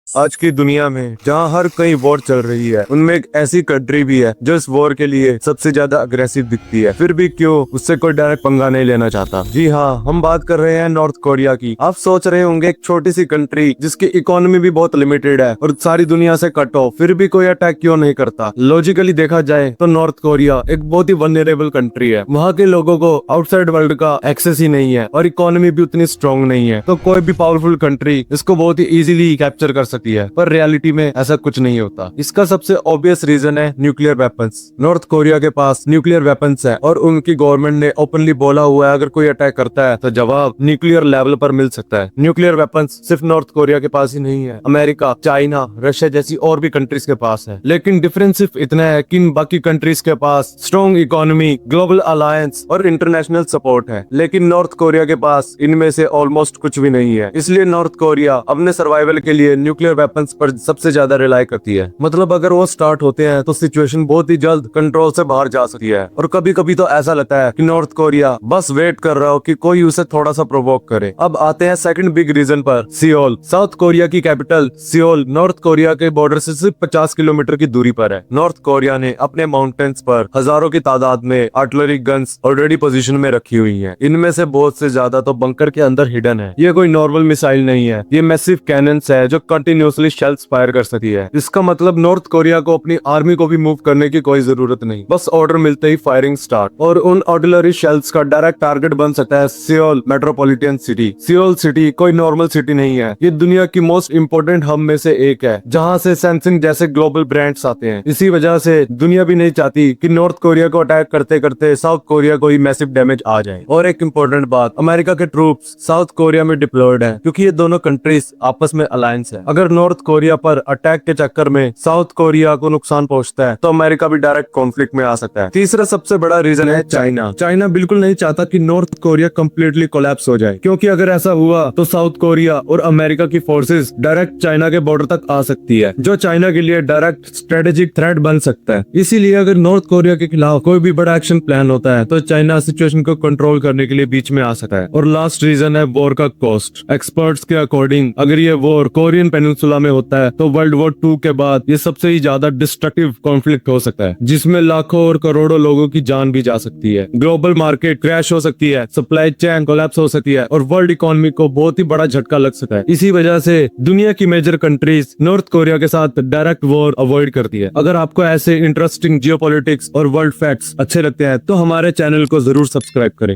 आज की दुनिया में जहां हर कहीं वॉर चल रही है, उनमें एक ऐसी कंट्री भी है जो इस वॉर के लिए सबसे ज्यादा अग्रेसिव दिखती है। फिर भी क्यों उससे कोई डायरेक्ट पंगा नहीं लेना चाहता। जी हाँ, हम बात कर रहे हैं नॉर्थ कोरिया की। आप सोच रहे होंगे एक छोटी सी कंट्री जिसकी इकोनॉमी भी बहुत लिमिटेड है और सारी दुनिया से कट ऑफ, फिर भी कोई अटैक क्यों नहीं करता। लॉजिकली देखा जाए तो नॉर्थ कोरिया एक बहुत ही वल्नरेबल कंट्री है। वहाँ के लोगों को आउटसाइड वर्ल्ड का एक्सेस ही नहीं है और इकोनॉमी भी उतनी स्ट्रॉन्ग नहीं है, तो कोई भी पावरफुल कंट्री इसको बहुत ही इजीली कैप्चर कर सकती है। पर रियलिटी में ऐसा कुछ नहीं होता। इसका सबसे ऑब्वियस रीजन है न्यूक्लियर वेपन्स। नॉर्थ कोरिया के पास न्यूक्लियर वेपन्स है और उनकी गवर्नमेंट ने ओपनली बोला हुआ है अगर कोई अटैक करता है तो जवाब न्यूक्लियर लेवल पर मिल सकता है। न्यूक्लियर वेपन्स सिर्फ नॉर्थ कोरिया के पास ही नहीं है, अमेरिका, चाइना, रशिया जैसी और भी कंट्रीज के पास है। लेकिन डिफरेंस सिर्फ इतना है कि इन बाकी कंट्रीज के पास स्ट्रॉन्ग इकोनॉमी, ग्लोबल अलायंस और इंटरनेशनल सपोर्ट है, लेकिन नॉर्थ कोरिया के पास इनमें से ऑलमोस्ट कुछ भी नहीं है। इसलिए नॉर्थ कोरिया अपने सर्वाइवल के लिए न्यूक्लियर वेपन्स पर सबसे ज्यादा रिलाई करती है। मतलब अगर वो स्टार्ट होते हैं तो सिचुएशन बहुत ही जल्द कंट्रोल से बाहर जा सकती है। और कभी कभी तो ऐसा लगता है कि नॉर्थ कोरिया बस वेट कर रहा हो कि कोई उसे थोड़ा सा प्रोवोक करे। अब आते हैं सेकंड बिग रीजन पर, सियोल। साउथ कोरिया की कैपिटल सियोल नॉर्थ कोरिया के बॉर्डर से सिर्फ 50 किलोमीटर की दूरी पर है। नॉर्थ कोरिया ने अपने माउंटेन्स पर हजारों की तादाद में आर्टिलरी गन्स ऑलरेडी पोजीशन में रखी हुई हैं। इनमें से बहुत से ज्यादा तो बंकर के अंदर हिडन है। ये कोई नॉर्मल मिसाइल नहीं है, ये मैसिव कैनन्स है जो कंटिन्यूअसली शेल्स फायर कर सकती है। इसका मतलब नॉर्थ कोरिया को अपनी आर्मी को भी मूव करने की कोई जरूरत नहीं, बस ऑर्डर मिलते ही फायरिंग स्टार्ट। और उन आर्टिलरी शेल्स का डायरेक्ट टारगेट बन सकता है Seoul metropolitan city. Seoul city कोई नॉर्मल सिटी नहीं है, ये दुनिया की मोस्ट इंपोर्टेंट हब में से एक है जहाँ से सैमसंग जैसे ग्लोबल ब्रांड्स आते हैं। इसी वजह से दुनिया भी नहीं चाहती कि नॉर्थ कोरिया को अटैक करते करते साउथ कोरिया को ही मैसिव डैमेज आ जाए। और एक इम्पोर्टेंट बात, अमेरिका के ट्रूप्स साउथ कोरिया में डिप्लॉयड है क्योंकि ये दोनों कंट्रीज आपस में अलायंस है। अगर नॉर्थ कोरिया पर अटैक के चक्कर में साउथ कोरिया को नुकसान पहुंचता है तो अमेरिका भी डायरेक्ट कॉन्फ्लिक्ट में आ सकता है। तीसरा सबसे बड़ा रीजन है चाइना। चाइना बिल्कुल नहीं चाहता कि नॉर्थ कोरिया कंप्लीटली कोलैप्स हो जाए, क्योंकि अगर ऐसा हुआ तो साउथ कोरिया और अमेरिका की फोर्सेस डायरेक्ट चाइना के बॉर्डर तक आ सकती है, जो चाइना के लिए डायरेक्ट स्ट्रेटेजिक थ्रेट बन सकता है। इसीलिए अगर नॉर्थ कोरिया के खिलाफ कोई भी बड़ा एक्शन प्लान होता है तो चाइना सिचुएशन को कंट्रोल करने के लिए बीच में आ सकता है। और लास्ट रीजन है वॉर का कॉस्ट। एक्सपर्ट्स के अकॉर्डिंग अगर ये वॉर कोरियन पेनिनसुला में होता है तो वर्ल्ड वॉर 2 के बाद ये सबसे ही ज्यादा डिस्ट्रक्टिव कॉन्फ्लिक्ट हो सकता है, जिसमें लाखों और करोड़ों लोगों की जान भी जा सकती है। ग्लोबल मार्केट क्रैश हो सकती है, सप्लाई चेन कोलैप्स हो सकती है और वर्ल्ड इकोनॉमी को बहुत ही बड़ा झटका लग सकता है। इसी वजह से दुनिया की मेजर कंट्रीज नॉर्थ कोरिया के साथ डायरेक्ट वॉर अवॉइड करती है। अगर आपको ऐसे इंटरेस्टिंग जियोपॉलिटिक्स और वर्ल्ड फैक्ट्स अच्छे लगते हैं तो हमारे चैनल को जरूर सब्सक्राइब करें।